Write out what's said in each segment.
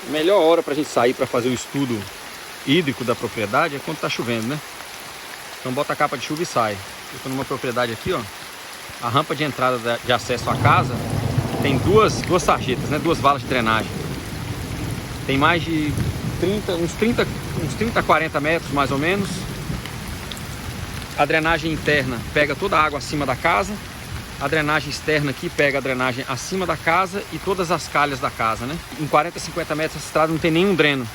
A melhor hora para a gente sair para fazer o estudo hídrico da propriedade é quando está chovendo, né? Então bota a capa de chuva e sai. Eu estou numa propriedade aqui, ó. A rampa de entrada de acesso à casa tem duas sarjetas, né? Duas valas de drenagem. Tem mais de uns 30 a 40 metros mais ou menos. A drenagem interna pega toda a água acima da casa. A drenagem externa aqui pega a drenagem acima da casa e todas as calhas da casa, né? Em 40 a 50 metros essa estrada não tem nenhum dreno.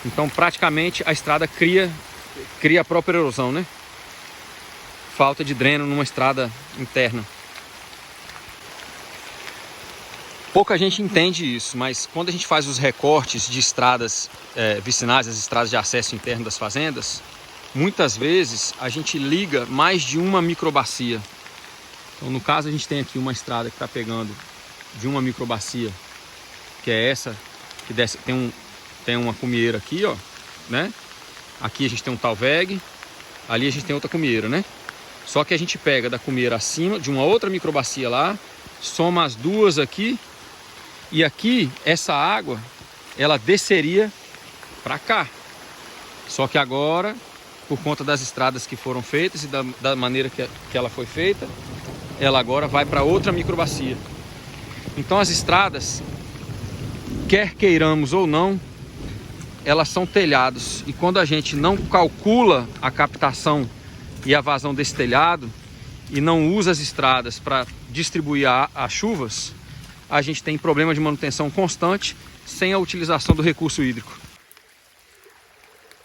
Então praticamente a estrada cria a própria erosão, né? Falta de dreno numa estrada interna. Pouca gente entende isso, mas quando a gente faz os recortes de estradas vicinais, as estradas de acesso interno das fazendas, muitas vezes a gente liga mais de uma microbacia. Então no caso a gente tem aqui uma estrada que está pegando de uma microbacia, que é essa, que desce, tem uma cumieira aqui, ó, né? Aqui a gente tem um talveg, ali a gente tem outra cumieira, né? Só que a gente pega da cumieira acima, de uma outra microbacia lá, soma as duas aqui, e aqui essa água, ela desceria para cá. Só que agora, por conta das estradas que foram feitas e da maneira que ela foi feita, ela agora vai para outra microbacia. Então as estradas, quer queiramos ou não, elas são telhados. E quando a gente não calcula a captação e a vazão desse telhado e não usa as estradas para distribuir as chuvas, a gente tem problema de manutenção constante sem a utilização do recurso hídrico.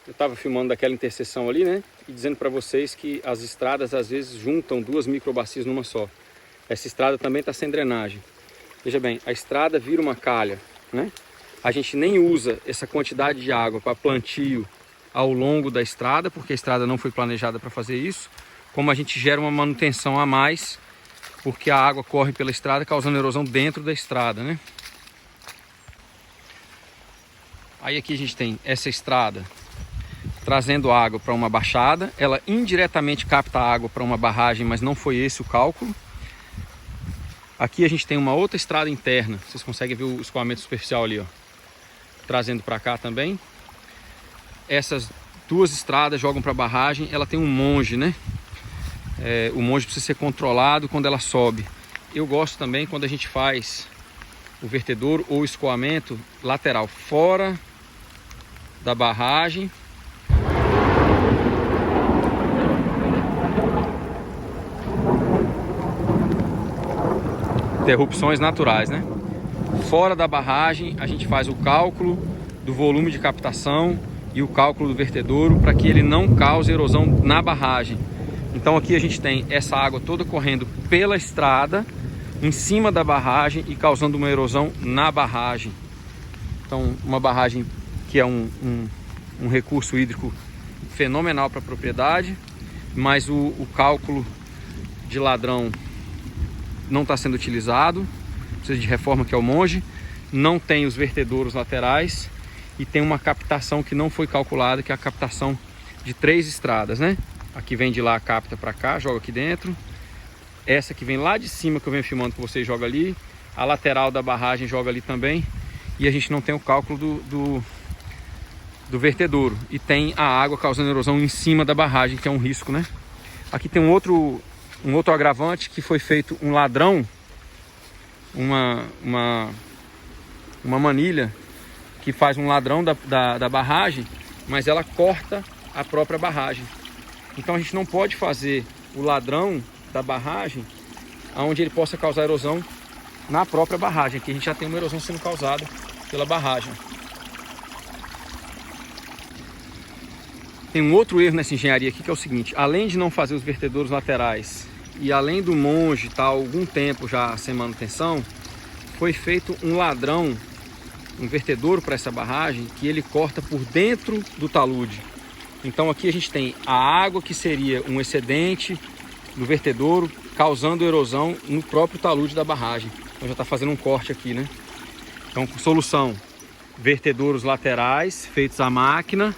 Eu estava filmando daquela interseção ali, né? E dizendo para vocês que as estradas às vezes juntam duas microbacias numa só. Essa estrada também está sem drenagem. Veja bem, a estrada vira uma calha, né? A gente nem usa essa quantidade de água para plantio ao longo da estrada, porque a estrada não foi planejada para fazer isso. Como a gente gera uma manutenção a mais, porque a água corre pela estrada, causando erosão dentro da estrada, né? Aí aqui a gente tem essa estrada trazendo água para uma baixada. Ela indiretamente capta água para uma barragem, mas não foi esse o cálculo. Aqui a gente tem uma outra estrada interna. Vocês conseguem ver o escoamento superficial ali, ó, trazendo para cá também. Essas duas estradas jogam para a barragem. Ela tem um monge, né? O monge precisa ser controlado quando ela sobe. Eu gosto também quando a gente faz o vertedouro ou escoamento lateral fora da barragem. Interrupções naturais, né? Fora da barragem a gente faz o cálculo do volume de captação e o cálculo do vertedouro para que ele não cause erosão na barragem. Então aqui a gente tem essa água toda correndo pela estrada em cima da barragem e causando uma erosão na barragem. Então uma barragem que é um recurso hídrico fenomenal para a propriedade, mas o cálculo de ladrão não está sendo utilizado, precisa de reforma, que é o monge, não tem os vertedouros laterais e tem uma captação que não foi calculada, que é a captação de 3 estradas, né? Aqui vem de lá, capta para cá, joga aqui dentro. Essa que vem lá de cima, que eu venho filmando com vocês, joga ali. A lateral da barragem joga ali também. E a gente não tem o cálculo do vertedouro. E tem a água causando erosão em cima da barragem, que é um risco, né? Aqui tem um outro agravante, que foi feito um ladrão, uma manilha que faz um ladrão da barragem, mas ela corta a própria barragem. Então a gente não pode fazer o ladrão da barragem onde ele possa causar erosão na própria barragem. Aqui a gente já tem uma erosão sendo causada pela barragem. Tem um outro erro nessa engenharia aqui, que é o seguinte: além de não fazer os vertedouros laterais e além do monge estar algum tempo já sem manutenção, foi feito um ladrão, um vertedouro para essa barragem, que ele corta por dentro do talude. Então aqui a gente tem a água que seria um excedente do vertedouro causando erosão no próprio talude da barragem. Então já está fazendo um corte aqui, né? Então, solução: vertedouros laterais feitos à máquina,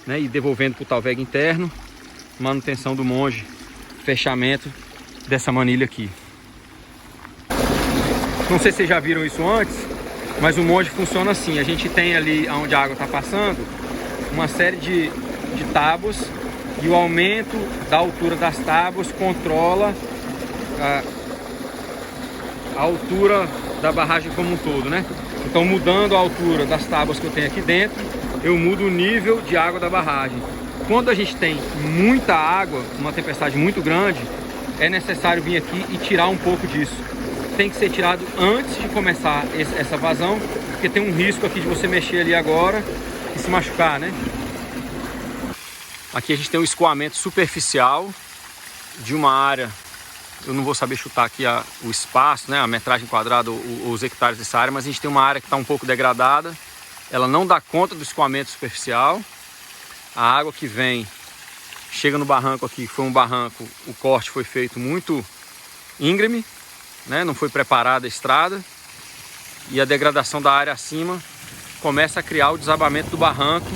né, e devolvendo para o talveg interno, manutenção do monge, fechamento dessa manilha aqui. Não sei se vocês já viram isso antes, Mas o monge funciona assim, a gente tem ali onde a água está passando uma série de tábuas e o aumento da altura das tábuas controla a altura da barragem como um todo, né? Então, mudando a altura das tábuas que eu tenho aqui dentro, eu mudo o nível de água da barragem. Quando a gente tem muita água, uma tempestade muito grande, é necessário vir aqui e tirar um pouco disso. Tem que ser tirado antes de começar essa vazão, porque tem um risco aqui de você mexer ali agora e se machucar, né? Aqui a gente tem um escoamento superficial de uma área, eu não vou saber chutar aqui o espaço, né, a metragem quadrada, os hectares dessa área, mas a gente tem uma área que está um pouco degradada, ela não dá conta do escoamento superficial. A água que vem, chega no barranco aqui, foi um barranco, o corte foi feito muito íngreme, né, não foi preparada a estrada, e a degradação da área acima começa a criar o desabamento do barranco.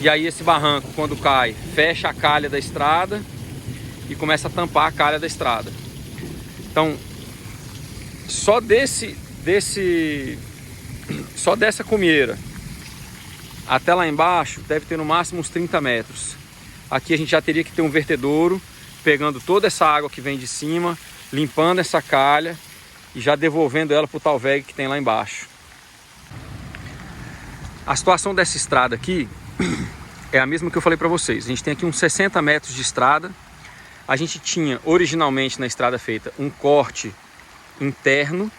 E aí esse barranco, quando cai, fecha a calha da estrada e começa a tampar a calha da estrada. Então, só dessa cumieira até lá embaixo deve ter no máximo uns 30 metros. Aqui a gente já teria que ter um vertedouro pegando toda essa água que vem de cima, limpando essa calha e já devolvendo ela para o talveg que tem lá embaixo. A situação dessa estrada aqui é a mesma que eu falei para vocês. A gente tem aqui uns 60 metros de estrada. A gente tinha originalmente na estrada feita um corte interno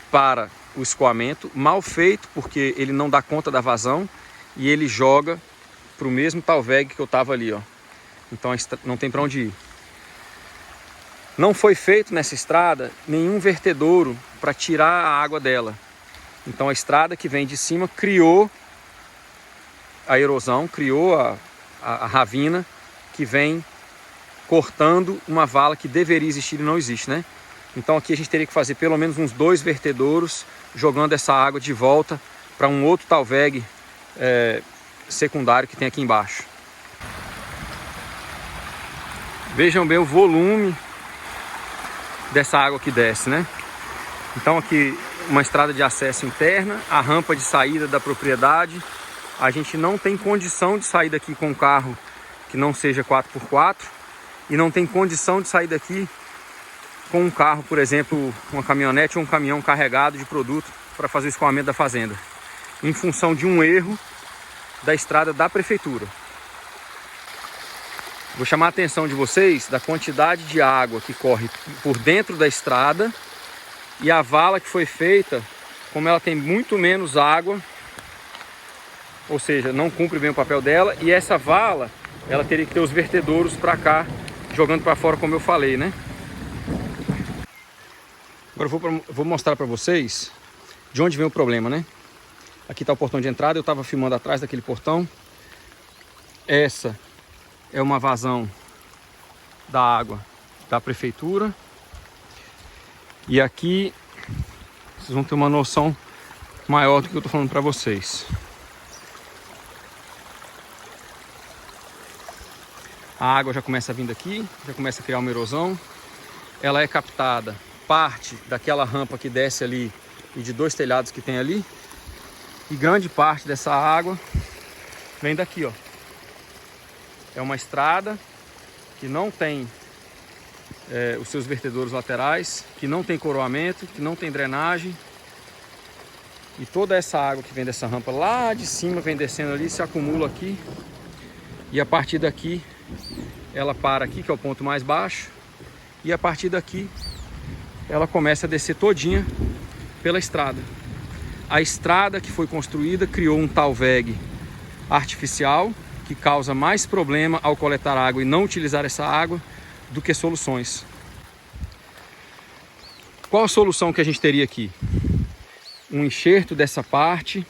para o escoamento, mal feito porque ele não dá conta da vazão e ele joga para o mesmo talveg que eu estava ali, ó. Então não tem para onde ir. Não foi feito nessa estrada nenhum vertedouro para tirar a água dela. Então a estrada que vem de cima criou a erosão, criou a ravina que vem cortando uma vala que deveria existir e não existe, né? Então aqui a gente teria que fazer pelo menos uns 2 vertedouros jogando essa água de volta para um outro talveg secundário que tem aqui embaixo. Vejam bem o volume dessa água que desce, né? Então aqui uma estrada de acesso interna, a rampa de saída da propriedade. A gente não tem condição de sair daqui com um carro que não seja 4x4 e não tem condição de sair daqui com um carro, por exemplo, uma caminhonete ou um caminhão carregado de produto para fazer o escoamento da fazenda, em função de um erro da estrada da prefeitura. Vou chamar a atenção de vocês da quantidade de água que corre por dentro da estrada e a vala que foi feita, como ela tem muito menos água, ou seja, não cumpre bem o papel dela, e essa vala, ela teria que ter os vertedouros para cá, jogando para fora, como eu falei, né? Agora eu vou mostrar para vocês de onde vem o problema, né? Aqui está o portão de entrada, eu estava filmando atrás daquele portão. Essa é uma vazão da água da prefeitura. E aqui vocês vão ter uma noção maior do que eu estou falando para vocês. A água já começa a vir daqui, já começa a criar uma erosão. Ela é captada parte daquela rampa que desce ali e de 2 telhados que tem ali. E grande parte dessa água vem daqui, ó. É uma estrada que não tem os seus vertedouros laterais, que não tem coroamento, que não tem drenagem. E toda essa água que vem dessa rampa lá de cima, vem descendo ali, se acumula aqui. E a partir daqui, ela para aqui, que é o ponto mais baixo. E a partir daqui, ela começa a descer todinha pela estrada. A estrada que foi construída criou um talveg artificial, que causa mais problema ao coletar água e não utilizar essa água do que soluções. Qual a solução que a gente teria aqui? Um enxerto dessa parte,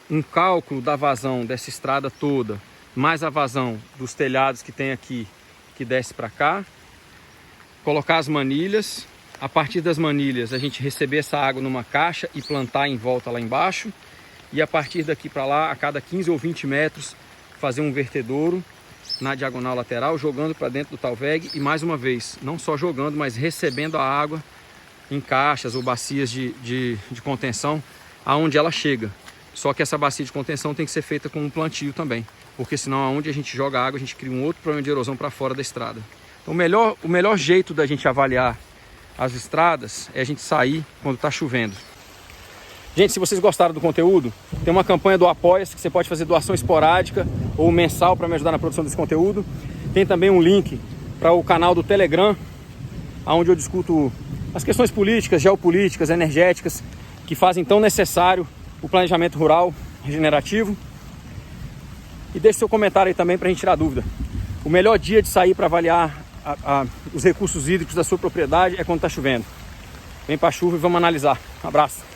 um cálculo da vazão dessa estrada toda, mais a vazão dos telhados que tem aqui, que desce para cá, colocar as manilhas, a partir das manilhas a gente receber essa água numa caixa e plantar em volta lá embaixo, e a partir daqui para lá, a cada 15 ou 20 metros, fazer um vertedouro na diagonal lateral, jogando para dentro do talveg e mais uma vez, não só jogando, mas recebendo a água em caixas ou bacias de contenção aonde ela chega. Só que essa bacia de contenção tem que ser feita com um plantio também, porque senão aonde a gente joga água a gente cria um outro problema de erosão para fora da estrada. Então o melhor jeito da gente avaliar as estradas é a gente sair quando está chovendo. Gente, se vocês gostaram do conteúdo, tem uma campanha do Apoia-se que você pode fazer doação esporádica ou mensal para me ajudar na produção desse conteúdo. Tem também um link para o canal do Telegram, onde eu discuto as questões políticas, geopolíticas, energéticas, que fazem tão necessário o planejamento rural regenerativo. E deixe seu comentário aí também para a gente tirar dúvida. O melhor dia de sair para avaliar os recursos hídricos da sua propriedade é quando está chovendo. Vem para a chuva e vamos analisar. Um abraço.